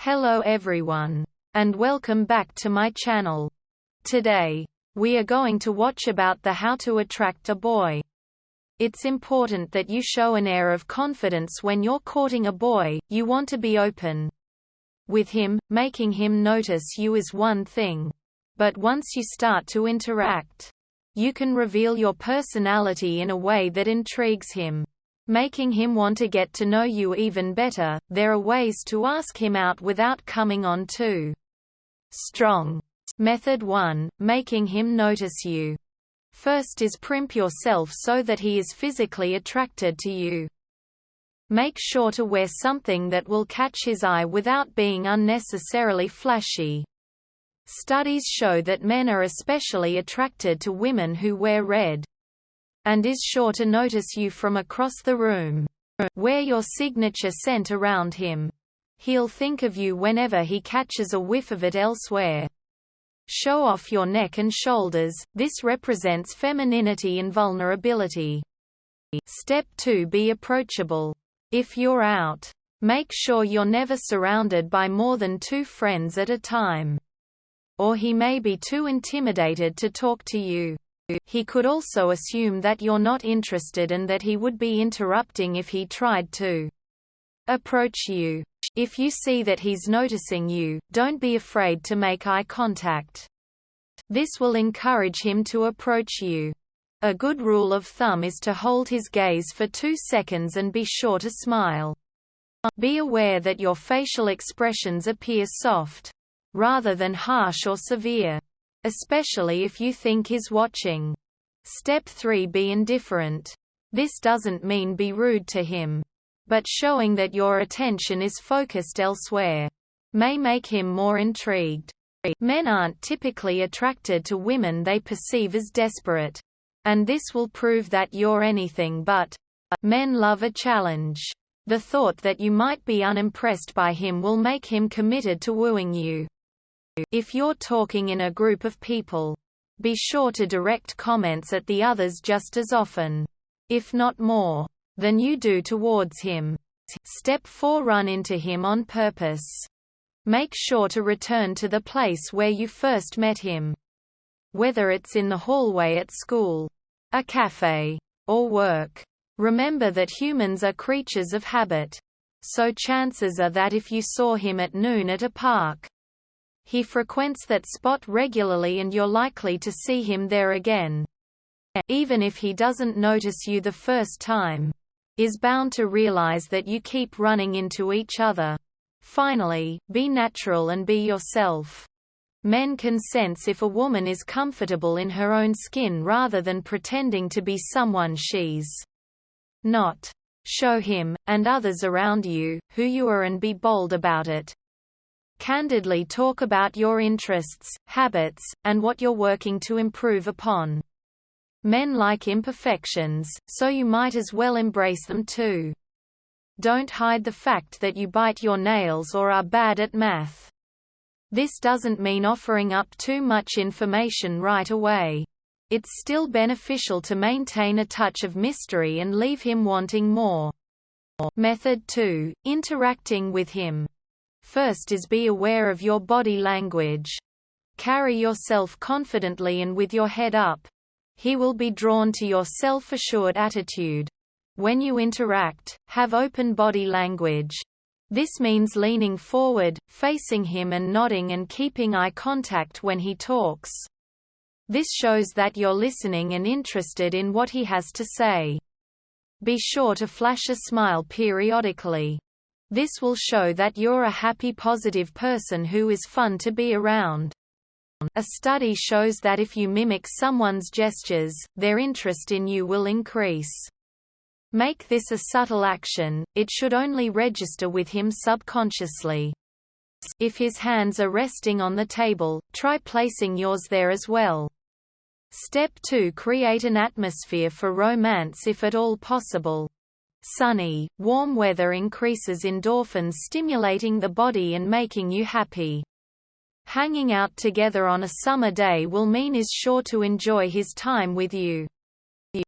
Hello everyone, and welcome back to my channel. Today, we are going to watch about the how to attract a boy. It's important that you show an air of confidence when you're courting a boy. You want to be open with him, making him notice you is one thing. But once you start to interact, you can reveal your personality in a way that intrigues him, making him want to get to know you even better. There are ways to ask him out without coming on too strong. Method 1. Making him notice you. First is primp yourself so that he is physically attracted to you. Make sure to wear something that will catch his eye without being unnecessarily flashy. Studies show that men are especially attracted to women who wear red, and is sure to notice you from across the room. Wear your signature scent around him. He'll think of you whenever he catches a whiff of it elsewhere. Show off your neck and shoulders. This represents femininity and vulnerability. Step 2. Be approachable. If you're out, make sure you're never surrounded by more than 2 friends at a time, or he may be too intimidated to talk to you. He could also assume that you're not interested and that he would be interrupting if he tried to approach you. If you see that he's noticing you, don't be afraid to make eye contact. This will encourage him to approach you. A good rule of thumb is to hold his gaze for 2 seconds and be sure to smile. Be aware that your facial expressions appear soft, rather than harsh or severe, especially if you think he's watching. Step 3. Be indifferent. This doesn't mean be rude to him, but showing that your attention is focused elsewhere may make him more intrigued. Men aren't typically attracted to women they perceive as desperate, and this will prove that you're anything but. Men love a challenge. The thought that you might be unimpressed by him will make him committed to wooing you. If you're talking in a group of people, be sure to direct comments at the others just as often, if not more, than you do towards him. Step 4. Run into him on purpose. Make sure to return to the place where you first met him. Whether it's in the hallway at school, a cafe, or work. Remember that humans are creatures of habit, so chances are that if you saw him at noon at a park, he frequents that spot regularly and you're likely to see him there again. Even if he doesn't notice you the first time, is bound to realize that you keep running into each other. Finally, be natural and be yourself. Men can sense if a woman is comfortable in her own skin rather than pretending to be someone she's not. Show him, and others around you, who you are and be bold about it. Candidly talk about your interests, habits, and what you're working to improve upon. Men like imperfections, so you might as well embrace them too. Don't hide the fact that you bite your nails or are bad at math. This doesn't mean offering up too much information right away. It's still beneficial to maintain a touch of mystery and leave him wanting more. Method 2. Interacting with him. First is be aware of your body language. Carry yourself confidently and with your head up. He will be drawn to your self-assured attitude. When you interact, have open body language. This means leaning forward, facing him and nodding and keeping eye contact when he talks. This shows that you're listening and interested in what he has to say. Be sure to flash a smile periodically. This will show that you're a happy, positive person who is fun to be around. A study shows that if you mimic someone's gestures, their interest in you will increase. Make this a subtle action, it should only register with him subconsciously. If his hands are resting on the table, try placing yours there as well. Step 2. Create an atmosphere for romance if at all possible. Sunny, warm weather increases endorphins, stimulating the body and making you happy. Hanging out together on a summer day will mean he's sure to enjoy his time with you.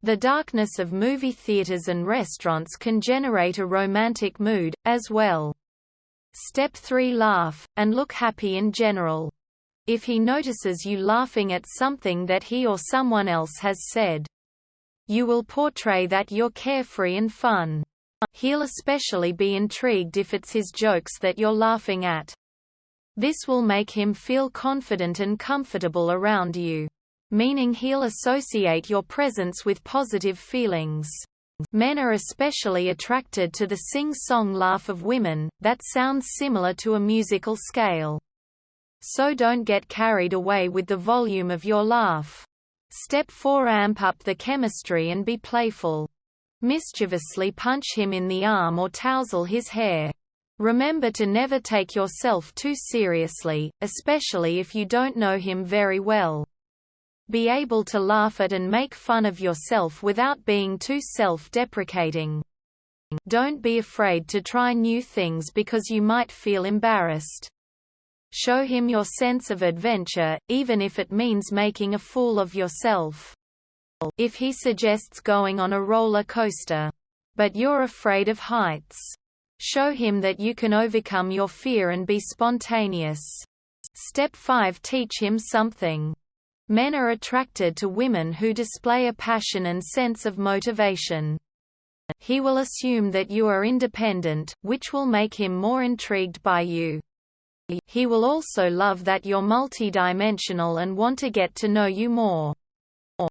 The darkness of movie theaters and restaurants can generate a romantic mood, as well. Step 3. Laugh, and look happy in general. If he notices you laughing at something that he or someone else has said, you will portray that you're carefree and fun. He'll especially be intrigued if it's his jokes that you're laughing at. This will make him feel confident and comfortable around you, meaning he'll associate your presence with positive feelings. Men are especially attracted to the sing-song laugh of women, that sounds similar to a musical scale. So don't get carried away with the volume of your laugh. Step 4. Amp up the chemistry and be playful. Mischievously punch him in the arm or touzle his hair. Remember to never take yourself too seriously, especially if you don't know him very well. Be able to laugh at and make fun of yourself without being too self-deprecating. Don't be afraid to try new things because you might feel embarrassed. Show him your sense of adventure, even if it means making a fool of yourself. If he suggests going on a roller coaster, but you're afraid of heights, show him that you can overcome your fear and be spontaneous. Step 5. Teach him something. Men are attracted to women who display a passion and sense of motivation. He will assume that you are independent, which will make him more intrigued by you. He will also love that you're multidimensional and want to get to know you more.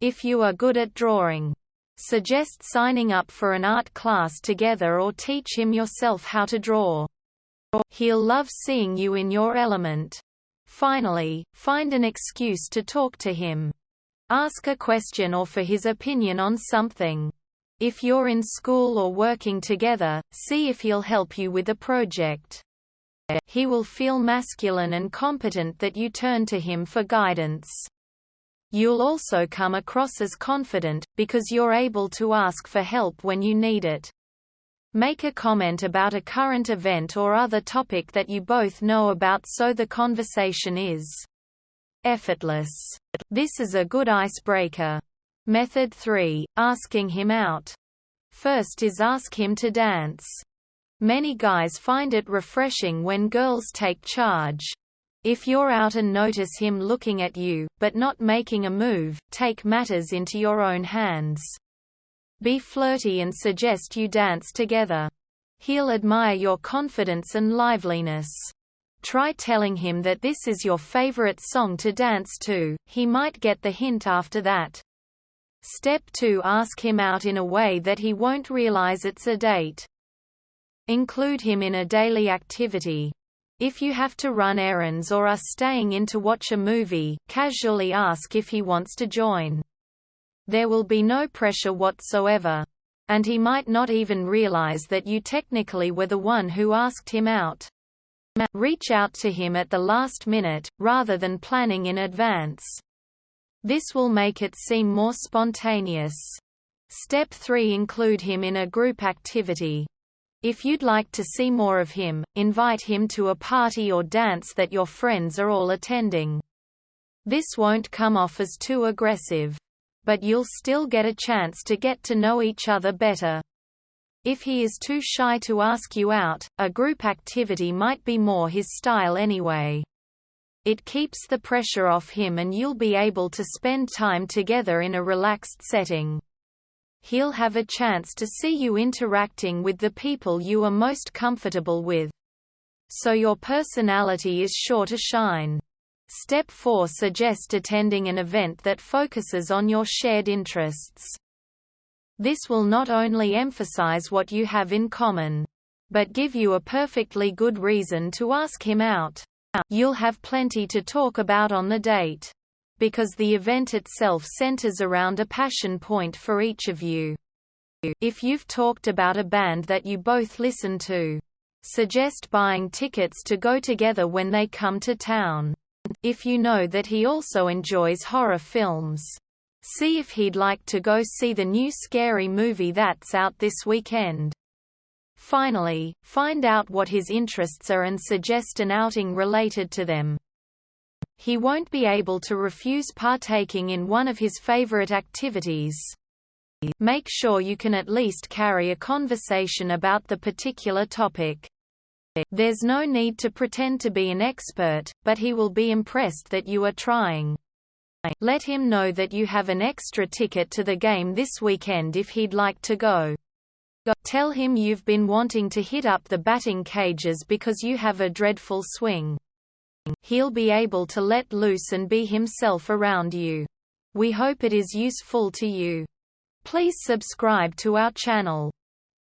If you are good at drawing, suggest signing up for an art class together or teach him yourself how to draw. He'll love seeing you in your element. Finally, find an excuse to talk to him. Ask a question or for his opinion on something. If you're in school or working together, see if he'll help you with a project. He will feel masculine and competent that you turn to him for guidance. You'll also come across as confident, because you're able to ask for help when you need it. Make a comment about a current event or other topic that you both know about so the conversation is effortless. This is a good icebreaker. Method 3. Asking him out. First is ask him to dance. Many guys find it refreshing when girls take charge. If you're out and notice him looking at you, but not making a move, take matters into your own hands. Be flirty and suggest you dance together. He'll admire your confidence and liveliness. Try telling him that this is your favorite song to dance to, he might get the hint after that. Step 2. Ask him out in a way that he won't realize it's a date. Include him in a daily activity. If you have to run errands or are staying in to watch a movie, casually ask if he wants to join. There will be no pressure whatsoever. And he might not even realize that you technically were the one who asked him out. Reach out to him at the last minute, rather than planning in advance. This will make it seem more spontaneous. Step 3. Include him in a group activity. If you'd like to see more of him, invite him to a party or dance that your friends are all attending. This won't come off as too aggressive, but you'll still get a chance to get to know each other better. If he is too shy to ask you out, a group activity might be more his style anyway. It keeps the pressure off him and you'll be able to spend time together in a relaxed setting. He'll have a chance to see you interacting with the people you are most comfortable with. So your personality is sure to shine. Step 4. Suggest attending an event that focuses on your shared interests. This will not only emphasize what you have in common, but give you a perfectly good reason to ask him out. You'll have plenty to talk about on the date, because the event itself centers around a passion point for each of you. If you've talked about a band that you both listen to, suggest buying tickets to go together when they come to town. If you know that he also enjoys horror films, see if he'd like to go see the new scary movie that's out this weekend. Finally, find out what his interests are and suggest an outing related to them. He won't be able to refuse partaking in one of his favorite activities. Make sure you can at least carry a conversation about the particular topic. There's no need to pretend to be an expert, but he will be impressed that you are trying. Let him know that you have an extra ticket to the game this weekend if he'd like to go. Tell him you've been wanting to hit up the batting cages because you have a dreadful swing. He'll be able to let loose and be himself around you. We hope it is useful to you. Please subscribe to our channel.